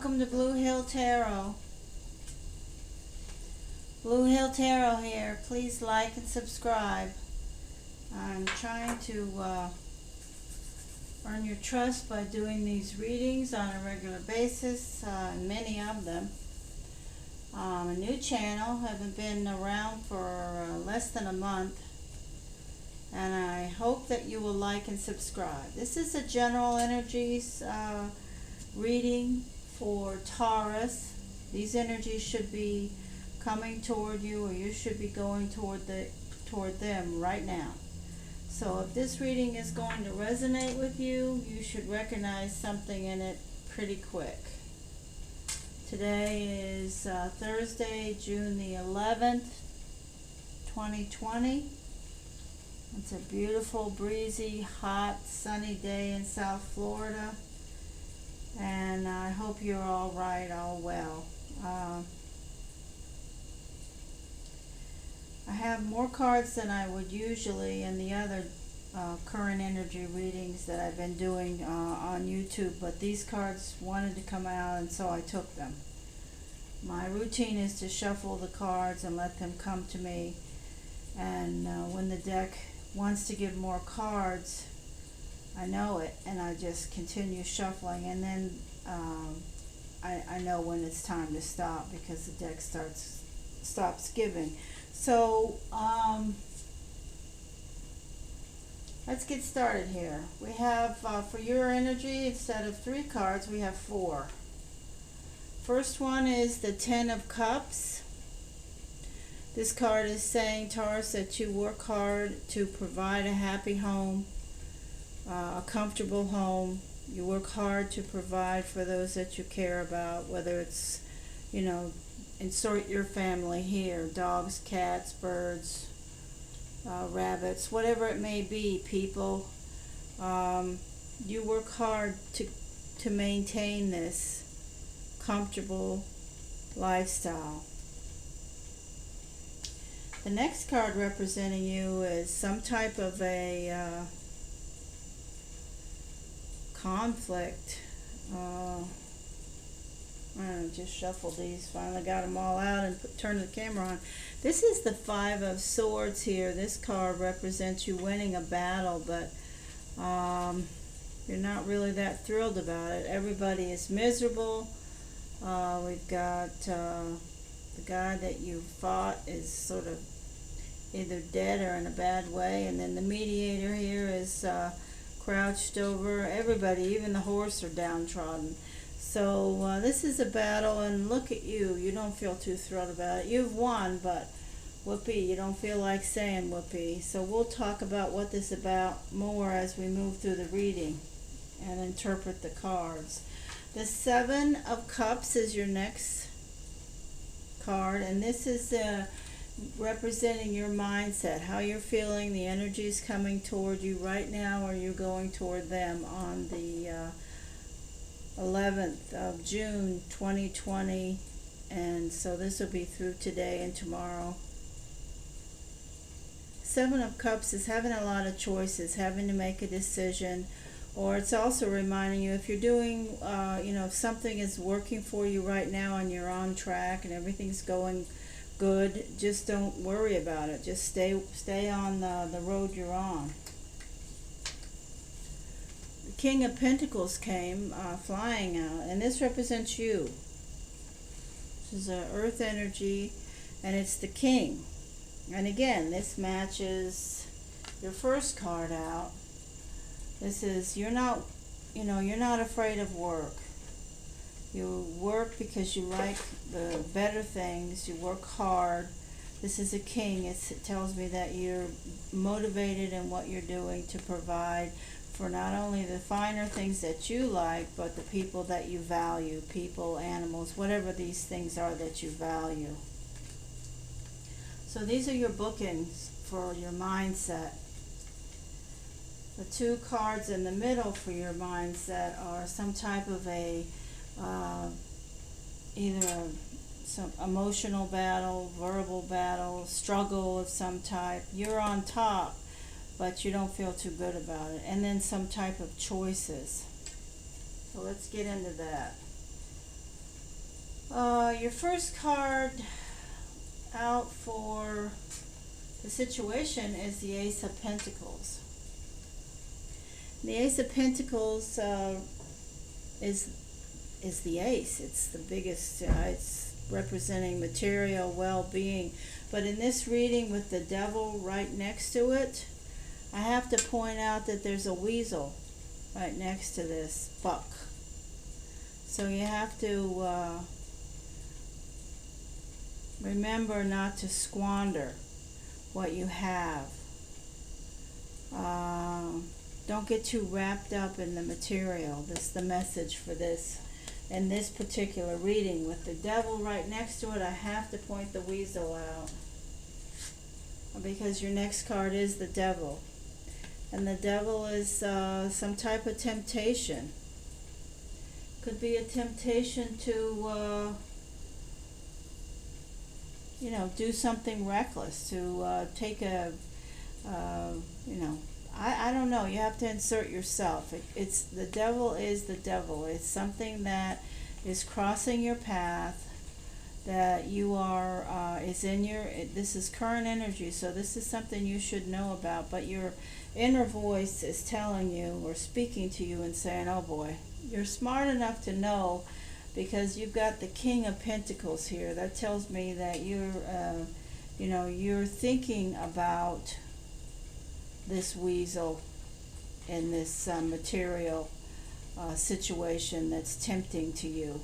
Welcome to Blue Hill Tarot. Blue Hill Tarot here. Please like and subscribe. I'm trying to earn your trust by doing these readings on a regular basis, many of them. A new channel, haven't been around for less than a month, and I hope that you will like and subscribe. This is a general energies reading for Taurus. These energies should be coming toward you, or you should be going toward them right now. So if this reading is going to resonate with you, you should recognize something in it pretty quick. Today is Thursday, June the 11th, 2020. It's a beautiful, breezy, hot, sunny day in South Florida. And I hope you're all right, all well. I have more cards than I would usually in the other current energy readings that I've been doing on YouTube, but these cards wanted to come out, and so I took them. My routine is to shuffle the cards and let them come to me, and when the deck wants to give more cards, I know it, and I just continue shuffling, and then I know when it's time to stop, because the deck stops giving. So let's get started here. We have for your energy, instead of 3 cards, we have 4. First one is the 10 of Cups. This card is saying, Taurus, that you work hard to provide a happy home, a comfortable home. You work hard to provide for those that you care about, whether it's, insert your family here, dogs, cats, birds, rabbits, whatever it may be, people. You work hard to maintain this comfortable lifestyle. The next card representing you is some type of a conflict. I just shuffled these, finally got them all out and turned the camera on. This is the 5 of Swords here. This card represents you winning a battle, but you're not really that thrilled about it. Everybody is miserable. We've got the guy that you fought is sort of either dead or in a bad way, and then the mediator here is crouched over. Everybody, even the horse, are downtrodden. So this is a battle, and look at you. You don't feel too thrilled about it. You've won, but whoopee, you don't feel like saying whoopee. So we'll talk about what this is about more as we move through the reading and interpret the cards. The 7 of Cups is your next card, and this is representing your mindset, how you're feeling, the energy is coming toward you right now, or you're going toward them on the 11th of June 2020, and so this will be through today and tomorrow. 7 of Cups is having a lot of choices, having to make a decision, or it's also reminding you, if you're doing, if something is working for you right now and you're on track and everything's going good, just don't worry about it. Just stay on the road you're on. The King of Pentacles came flying out, and this represents you. This is an earth energy, and it's the King. And again, this matches your first card out. This is, you're not afraid of work. You work because you like the better things. You work hard. This is a king. It tells me that you're motivated in what you're doing to provide for not only the finer things that you like, but the people that you value, people, animals, whatever these things are that you value. So these are your bookends for your mindset. The 2 cards in the middle for your mindset are some type of a either some emotional battle, verbal battle, struggle of some type. You're on top, but you don't feel too good about it. And then some type of choices. So let's get into that. Your first card out for the situation is the Ace of Pentacles. The Ace of Pentacles is the ace. It's the biggest. It's representing material well-being. But in this reading with the devil right next to it, I have to point out that there's a weasel right next to this buck. So you have to remember not to squander what you have. Don't get too wrapped up in the material. This is the message for this. In this particular reading with the devil right next to it, I have to point the weasel out. Because your next card is the devil. And the devil is some type of temptation. Could be a temptation to do something reckless, to take a, I don't know. You have to insert yourself. It's the devil is the devil. It's something that is crossing your path, that you are, is in your, this is current energy, so this is something you should know about, but your inner voice is telling you or speaking to you and saying, oh boy, you're smart enough to know, because you've got the King of Pentacles here. That tells me that you're thinking about this weasel in this material situation that's tempting to you.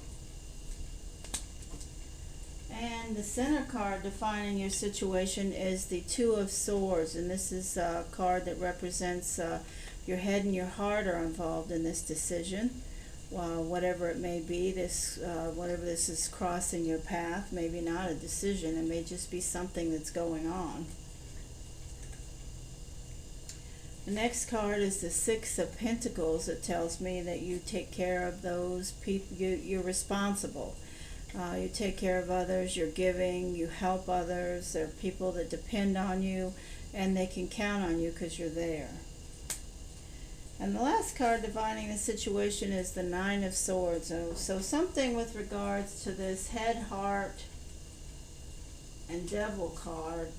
And the center card defining your situation is the Two of Swords, and this is a card that represents your head and your heart are involved in this decision. Whatever it may be, whatever this is crossing your path, maybe not a decision, it may just be something that's going on. The next card is the Six of Pentacles. It tells me that you take care of those people, you're responsible. You take care of others, you're giving, you help others. There are people that depend on you, and they can count on you because you're there. And the last card defining the situation is the Nine of Swords. So something with regards to this head, heart, and devil card,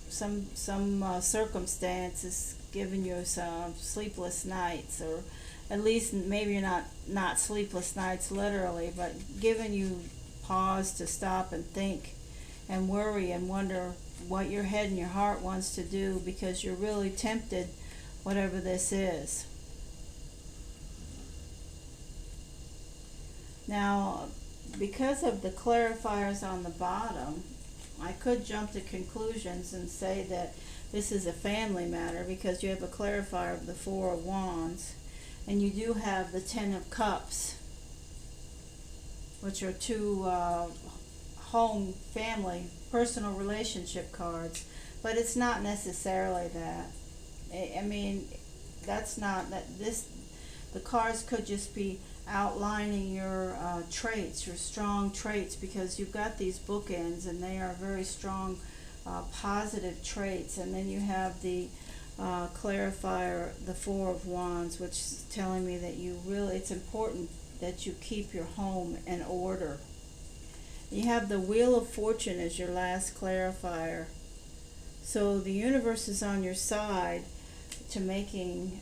some circumstance is giving you some sleepless nights, or at least maybe not sleepless nights literally, but giving you pause to stop and think and worry and wonder what your head and your heart wants to do, because you're really tempted, whatever this is. Now, because of the clarifiers on the bottom, I could jump to conclusions and say that this is a family matter, because you have a clarifier of the Four of Wands, and you do have the Ten of Cups, which are two home, family, personal relationship cards, but it's not necessarily that. I mean, that's not that. The cards could just be outlining your traits, your strong traits, because you've got these bookends and they are very strong positive traits. And then you have the clarifier, the Four of Wands, which is telling me that it's important that you keep your home in order. You have the Wheel of Fortune as your last clarifier. So the universe is on your side to making,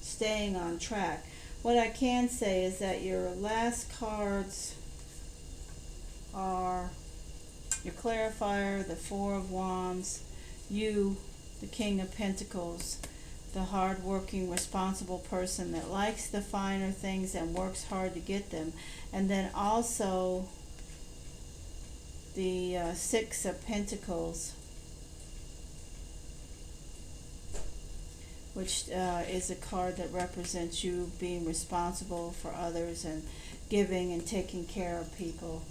staying on track. What I can say is that your last cards are your clarifier, the Four of Wands, you, the King of Pentacles, the hard-working, responsible person that likes the finer things and works hard to get them, and then also the Six of Pentacles, which is a card that represents you being responsible for others and giving and taking care of people.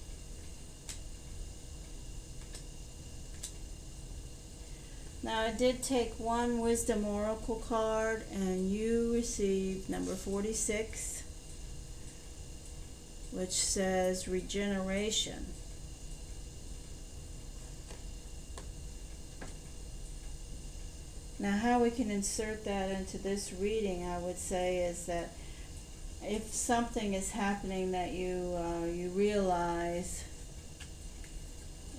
Now, I did take one Wisdom Oracle card, and you received number 46, which says regeneration. Now, how we can insert that into this reading, I would say, is that if something is happening that you realize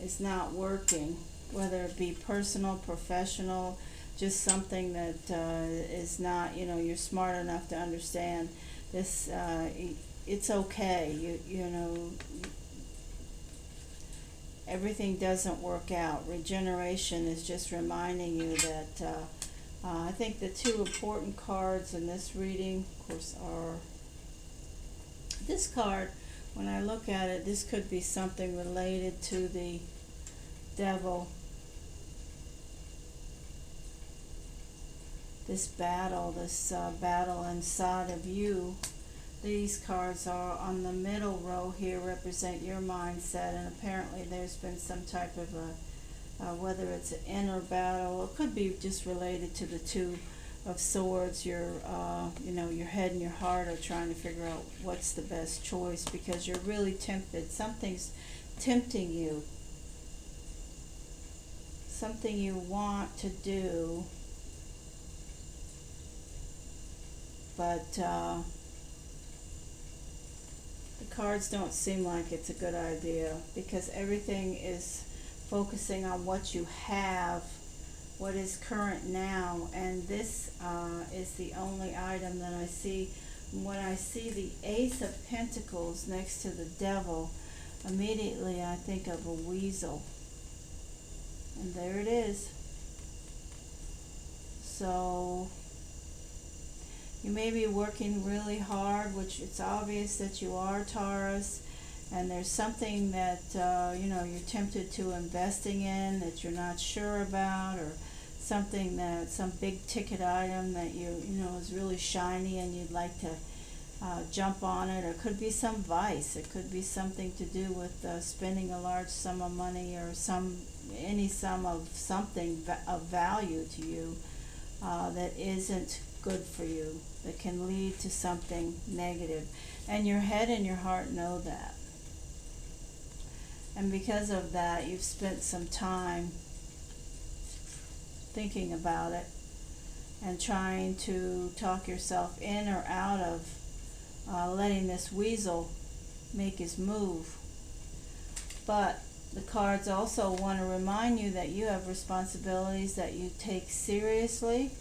is not working, whether it be personal, professional, just something that is not, you're smart enough to understand this. It's okay. You know, everything doesn't work out. Regeneration is just reminding you that. I think the two important cards in this reading, of course, are this card. When I look at it, this could be something related to the devil. This battle inside of you. These cards are on the middle row here, represent your mindset, and apparently there's been some type of whether it's an inner battle, it could be just related to the Two of Swords. Your head and your heart are trying to figure out what's the best choice, because you're really tempted. Something's tempting you. Something you want to do, but the cards don't seem like it's a good idea, because everything is focusing on what you have, what is current now, and this is the only item that I see. When I see the Ace of Pentacles next to the Devil, immediately I think of a weasel, and there it is. So you may be working really hard, which it's obvious that you are, Taurus, and there's something that you're tempted to investing in that you're not sure about, or something that some big ticket item that is really shiny and you'd like to jump on it. Or it could be some vice. It could be something to do with spending a large sum of money, or any sum of something of value to you that isn't good for you, that can lead to something negative. And your head and your heart know that. And because of that, you've spent some time thinking about it and trying to talk yourself in or out of letting this weasel make his move. But the cards also want to remind you that you have responsibilities that you take seriously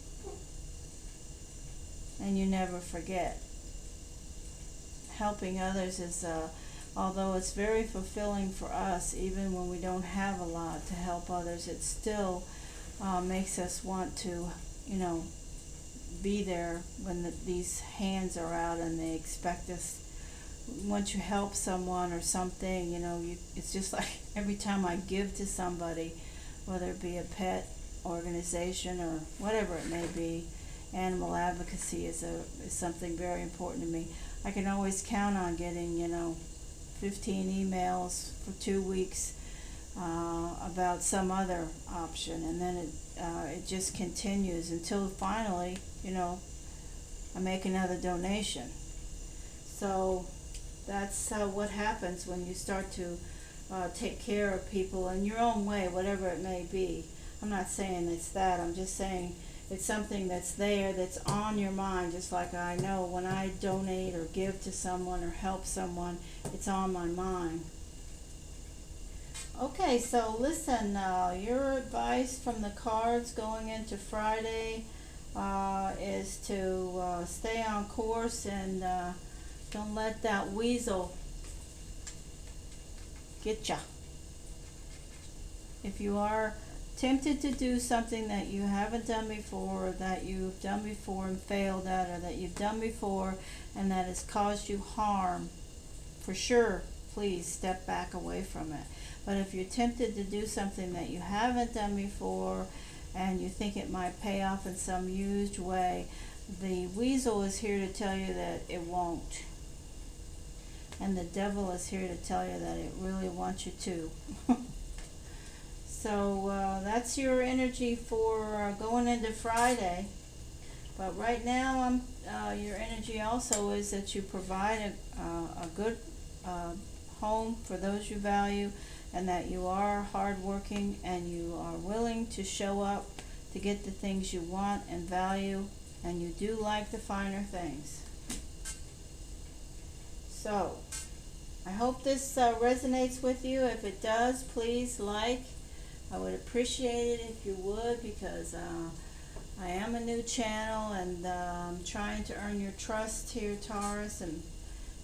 and you never forget. Helping others is although it's very fulfilling for us, even when we don't have a lot to help others, it still makes us want to, be there when these hands are out and they expect us. Once you help someone or something, it's just like every time I give to somebody, whether it be a pet organization or whatever it may be, animal advocacy is something very important to me. I can always count on getting, 15 emails for 2 weeks about some other option, and then it just continues until finally, I make another donation. So that's what happens when you start to take care of people in your own way, whatever it may be. I'm not saying it's that, I'm just saying it's something that's there, that's on your mind, just like I know when I donate or give to someone or help someone, it's on my mind. Okay, so listen, your advice from the cards going into Friday is to stay on course and don't let that weasel get ya. If you are tempted to do something that you haven't done before, or that you've done before and failed at, or that you've done before and that has caused you harm, for sure, please step back away from it. But if you're tempted to do something that you haven't done before and you think it might pay off in some huge way, the weasel is here to tell you that it won't. And the devil is here to tell you that it really wants you to. So that's your energy for going into Friday. But right now, your energy also is that you provide a good home for those you value, and that you are hardworking and you are willing to show up to get the things you want and value, and you do like the finer things. So, I hope this resonates with you. If it does, please like. I would appreciate it if you would, because I am a new channel, and I'm trying to earn your trust here, Taurus, and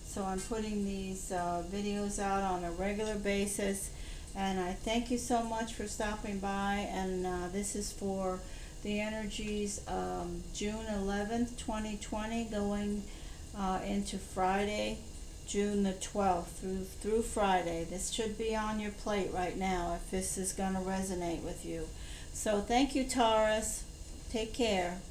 so I'm putting these videos out on a regular basis. And I thank you so much for stopping by, and this is for the energies June 11th, 2020, going into Friday, June the 12th through Friday. This should be on your plate right now if this is going to resonate with you. So thank you, Taurus. Take care.